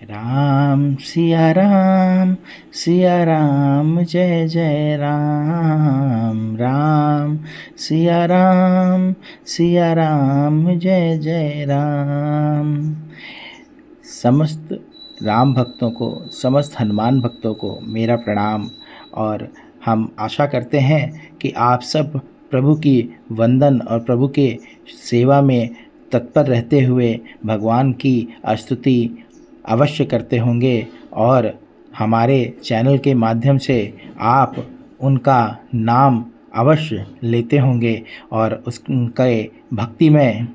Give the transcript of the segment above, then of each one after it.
राम सिया राम जय जय राम। राम सिया राम जय जय राम। समस्त राम भक्तों को, समस्त हनुमान भक्तों को मेरा प्रणाम। और हम आशा करते हैं कि आप सब प्रभु की वंदन और प्रभु के सेवा में तत्पर रहते हुए भगवान की स्तुति अवश्य करते होंगे और हमारे चैनल के माध्यम से आप उनका नाम अवश्य लेते होंगे और उसके भक्तिमय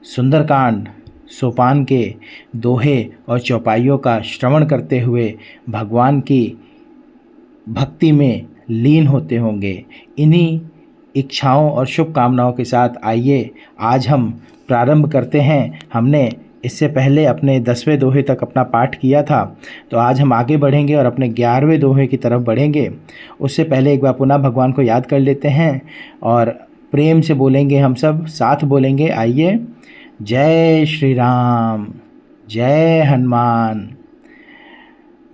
सुंदरकांड सोपान के दोहे और चौपाइयों का श्रवण करते हुए भगवान की भक्ति में लीन होते होंगे। इन्हीं इच्छाओं और शुभकामनाओं के साथ आइए आज हम प्रारंभ करते हैं। हमने इससे पहले अपने 10वें दोहे तक अपना पाठ किया था, तो आज हम आगे बढ़ेंगे और अपने 11वें दोहे की तरफ बढ़ेंगे। उससे पहले एक बार पुनः भगवान को याद कर लेते हैं और प्रेम से बोलेंगे, हम सब साथ बोलेंगे। आइए, जय श्री राम, जय हनुमान।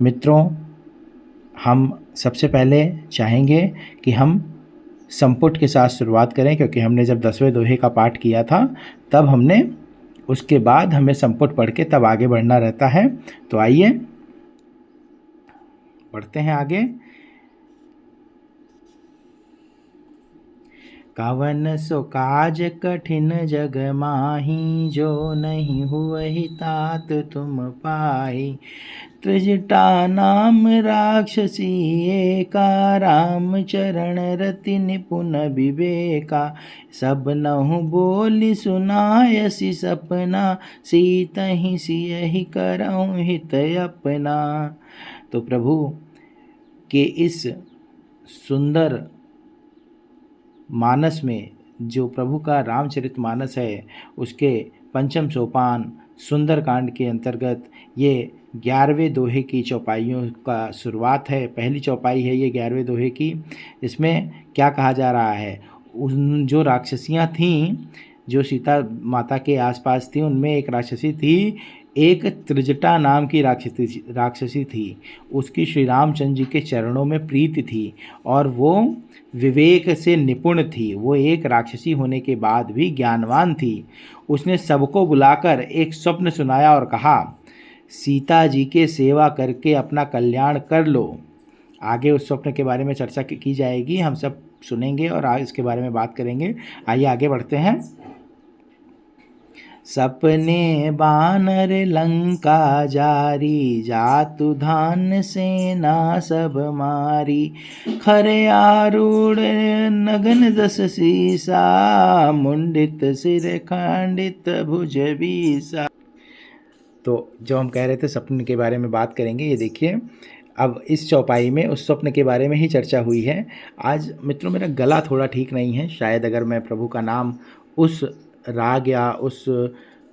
मित्रों, हम सबसे पहले चाहेंगे कि हम संपुट के साथ शुरुआत करें, क्योंकि हमने जब 10वें दोहे का पाठ किया था तब हमने उसके बाद हमें संपुट पढ़ के तब आगे बढ़ना रहता है। तो आइए बढ़ते हैं आगे। कवन सो काज कठिन जग माही, जो नहीं हुई तात तुम पाई। त्रिजटा नाम राक्षसी एका, राम चरण रति निपुण विवेका। सब नहु बोली सुनायसी सपना, सीतहि सियहि करऊँ हित अपना। तो प्रभु के इस सुंदर मानस में, जो प्रभु का रामचरित मानस है, उसके पंचम सोपान सुंदरकांड के अंतर्गत ये 11वें दोहे की चौपाइयों का शुरुआत है। पहली चौपाई है ये 11वें दोहे की। इसमें क्या कहा जा रहा है, उन जो राक्षसियाँ थीं जो सीता माता के आसपास थी, उनमें एक राक्षसी थी, एक त्रिजटा नाम की राक्षसी थी। उसकी श्री रामचंद्र जी के चरणों में प्रीति थी और वो विवेक से निपुण थी। वो एक राक्षसी होने के बाद भी ज्ञानवान थी। उसने सबको बुलाकर एक स्वप्न सुनाया और कहा, सीता जी के सेवा करके अपना कल्याण कर लो। आगे उस स्वप्न के बारे में चर्चा की जाएगी, हम सब सुनेंगे और आज इसके बारे में बात करेंगे। आइए आगे बढ़ते हैं। सपने बानर लंका जारी, जातु धान सेना सब मारी। खरे आरूढ़ नगन दस सीसा, मुंडित सिर खंडित भुज बीसा। तो जो हम कह रहे थे सपने के बारे में बात करेंगे, ये देखिए अब इस चौपाई में उस स्वप्न के बारे में ही चर्चा हुई है। आज मित्रों मेरा गला थोड़ा ठीक नहीं है, शायद अगर मैं प्रभु का नाम उस राग या उस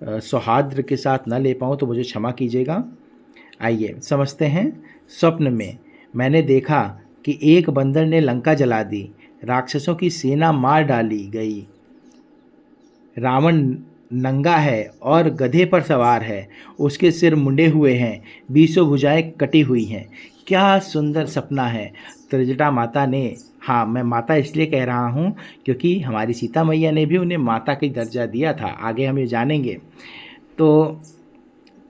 सौहार्द के साथ न ले पाऊँ तो मुझे क्षमा कीजिएगा। आइए समझते हैं। स्वप्न में मैंने देखा कि एक बंदर ने लंका जला दी, राक्षसों की सेना मार डाली गई। रावण नंगा है और गधे पर सवार है, उसके सिर मुंडे हुए हैं, बीसों भुजाएं कटी हुई हैं। क्या सुंदर सपना है। त्रिजटा माता ने, हाँ मैं माता इसलिए कह रहा हूँ क्योंकि हमारी सीता मैया ने भी उन्हें माता की दर्जा दिया था, आगे हम ये जानेंगे। तो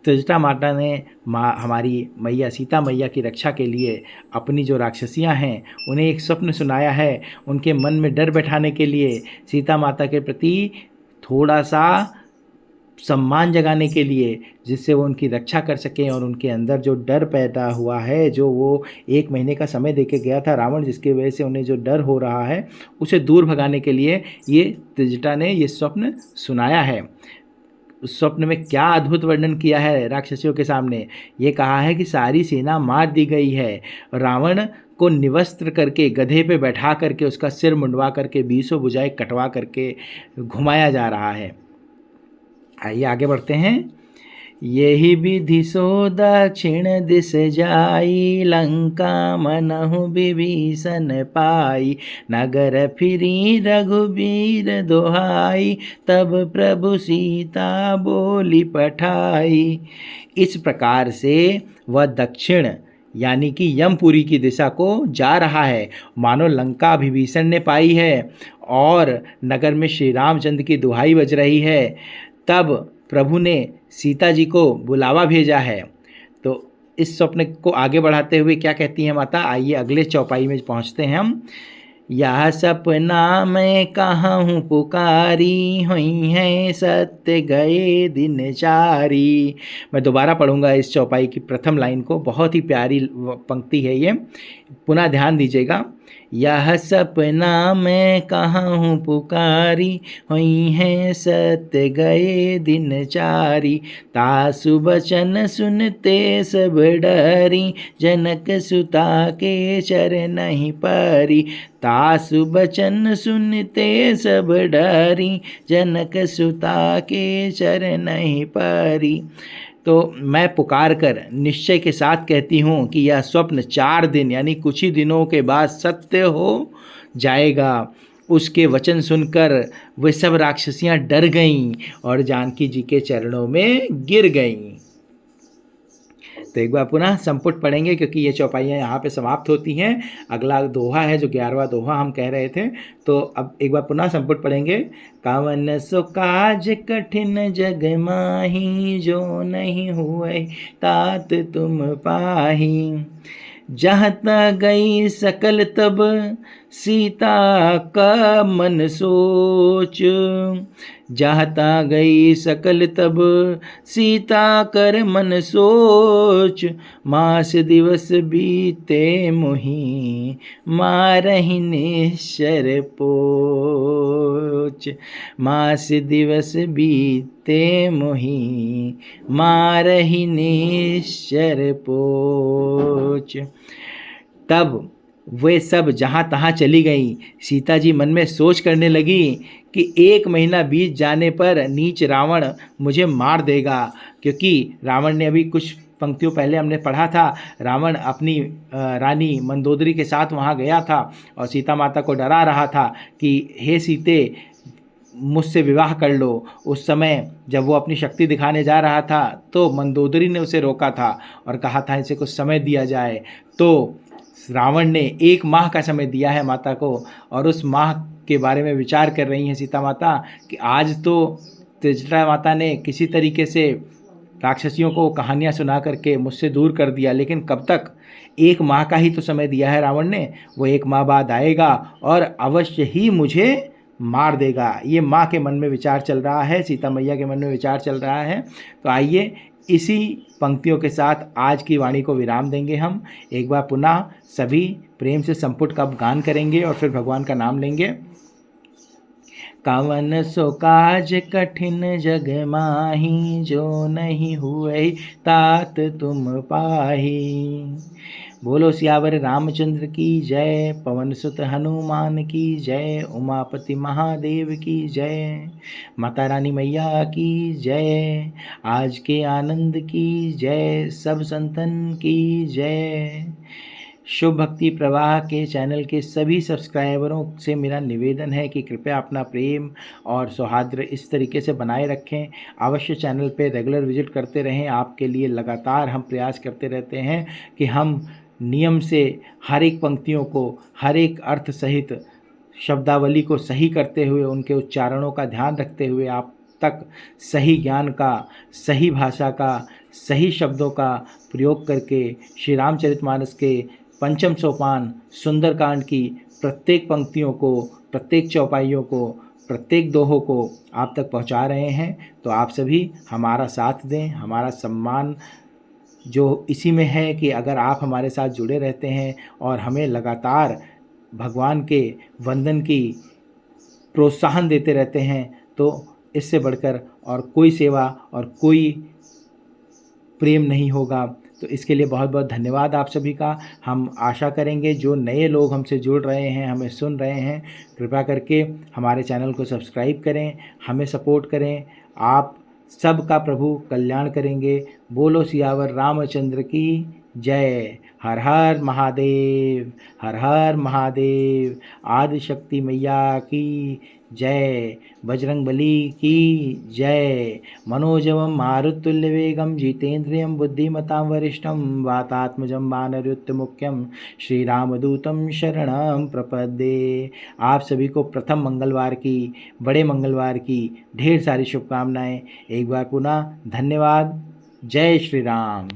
त्रिजटा माता ने हमारी मैया सीता मैया की रक्षा के लिए अपनी जो राक्षसियाँ हैं उन्हें एक स्वप्न सुनाया है। उनके मन में डर बैठाने के लिए, सीता माता के प्रति थोड़ा सा सम्मान जगाने के लिए, जिससे वो उनकी रक्षा कर सकें और उनके अंदर जो डर पैदा हुआ है, जो वो 1 महीने का समय देके गया था रावण, जिसकी वजह से उन्हें जो डर हो रहा है उसे दूर भगाने के लिए ये त्रिजटा ने ये स्वप्न सुनाया है। उस स्वप्न में क्या अद्भुत वर्णन किया है राक्षसियों के सामने। ये कहा है कि सारी सेना मार दी गई है, रावण को निवस्त्र करके गधे पे बैठा करके उसका सिर मुंडवा करके 20 भुजाएं कटवा करके घुमाया जा रहा है। आइए आगे बढ़ते हैं। यही विधि सो दक्षिण दिस जाई, लंका मनहु विभीषण पाई। नगर फिरी रघुबीर दोहाई, तब प्रभु सीता बोली पठाई। इस प्रकार से वह दक्षिण यानी कि यमपुरी की दिशा को जा रहा है, मानो लंका विभीषण ने पाई है और नगर में श्री रामचंद्र की दुहाई बज रही है। तब प्रभु ने सीता जी को बुलावा भेजा है। तो इस स्वप्न को आगे बढ़ाते हुए क्या कहती हैं माता, आइए अगले चौपाई में पहुंचते हैं हम। यह सपना मैं कहाँ पुकारी, हुई है सत्य गए दिन चारी। मैं दोबारा पढ़ूंगा इस चौपाई की प्रथम लाइन को, बहुत ही प्यारी पंक्ति है ये, पुनः ध्यान दीजिएगा। यह सपना मैं कहाँ पुकारी, हुई है सत्य गए दिन चारी। तासु बचन सुनते सब डरी, जनक सुता के चरनहि परी। तासु बचन सुनते सब डरी, जनक सुता के चरनहि परी। तो मैं पुकार कर निश्चय के साथ कहती हूँ कि यह स्वप्न 4 दिन यानी कुछ ही दिनों के बाद सत्य हो जाएगा। उसके वचन सुनकर वे सब राक्षसियाँ डर गईं और जानकी जी के चरणों में गिर गईं। तो एक बार पुनः संपुट पढ़ेंगे क्योंकि ये चौपाइयाँ यहाँ पे समाप्त होती हैं। अगला दोहा है जो 11वां दोहा हम कह रहे थे। तो अब एक बार पुनः संपुट पढ़ेंगे। कवन सो काज कठिन जग माही, जो नहीं हुए तात तुम पाही। जहाँ तक गई सकल तब सीता का मन सोच, जहाँ तक गई सकल तब सीता कर मन सोच। मास दिवस बीते मुहि, मारहि निश्चर पोच। मास दिवस बीते मुहि, मारहि निश्चर पोच। तब वे सब जहाँ तहाँ चली गईं। सीता जी मन में सोच करने लगी कि 1 महीना बीत जाने पर नीच रावण मुझे मार देगा, क्योंकि रावण ने अभी कुछ पंक्तियों पहले हमने पढ़ा था, रावण अपनी रानी मंदोदरी के साथ वहाँ गया था और सीता माता को डरा रहा था कि हे सीते मुझसे विवाह कर लो। उस समय जब वो अपनी शक्ति दिखाने जा रहा था तो मंदोदरी ने उसे रोका था और कहा था इसे कुछ समय दिया जाए। तो रावण ने 1 माह का समय दिया है माता को और उस माह के बारे में विचार कर रही हैं सीता माता कि आज तो त्रिजटा माता ने किसी तरीके से राक्षसियों को कहानियाँ सुना करके मुझसे दूर कर दिया, लेकिन कब तक, 1 माह का ही तो समय दिया है रावण ने। वो 1 माह बाद आएगा और अवश्य ही मुझे मार देगा। ये माँ के मन में विचार चल रहा है, सीता मैया के मन में विचार चल रहा है। तो आइए इसी पंक्तियों के साथ आज की वाणी को विराम देंगे हम। एक बार पुनः सभी प्रेम से संपुट का गान करेंगे और फिर भगवान का नाम लेंगे। कवन सो काज कठिन जग माही, जो नहीं हुए तात तुम पाही। बोलो सियावर रामचंद्र की जय, पवन सुत हनुमान की जय, उमापति महादेव की जय, माता रानी मैया की जय, आज के आनंद की जय, सब संतन की जय। शुभ भक्ति प्रवाह के चैनल के सभी सब्सक्राइबरों से मेरा निवेदन है कि कृपया अपना प्रेम और सौहार्द इस तरीके से बनाए रखें। अवश्य चैनल पे रेगुलर विजिट करते रहें। आपके लिए लगातार हम प्रयास करते रहते हैं कि हम नियम से हर एक पंक्तियों को, हर एक अर्थ सहित शब्दावली को सही करते हुए, उनके उच्चारणों का ध्यान रखते हुए आप तक सही ज्ञान का, सही भाषा का, सही शब्दों का प्रयोग करके श्री रामचरितमानस के पंचम सोपान सुंदरकांड की प्रत्येक पंक्तियों को, प्रत्येक चौपाइयों को, प्रत्येक दोहों को आप तक पहुंचा रहे हैं। तो आप सभी हमारा साथ दें। हमारा सम्मान जो इसी में है कि अगर आप हमारे साथ जुड़े रहते हैं और हमें लगातार भगवान के वंदन की प्रोत्साहन देते रहते हैं, तो इससे बढ़कर और कोई सेवा और कोई प्रेम नहीं होगा। तो इसके लिए बहुत बहुत धन्यवाद आप सभी का। हम आशा करेंगे जो नए लोग हमसे जुड़ रहे हैं, हमें सुन रहे हैं, कृपया करके हमारे चैनल को सब्सक्राइब करें, हमें सपोर्ट करें। आप सबका प्रभु कल्याण करेंगे। बोलो सियावर रामचंद्र की जय। हर हर महादेव, हर हर महादेव। आदिशक्ति मैया की जय। बजरंगबली की जय। मनोजवं मारुतुल्यवेगं जितेन्द्रियं बुद्धिमतां वरिष्ठं वातात्मजं वानरयुक्तमुख्यं श्रीरामदूतं शरणं प्रपद्ये। आप सभी को प्रथम मंगलवार की, बड़े मंगलवार की ढेर सारी शुभकामनाएं। एक बार पुनः धन्यवाद। जय श्री राम।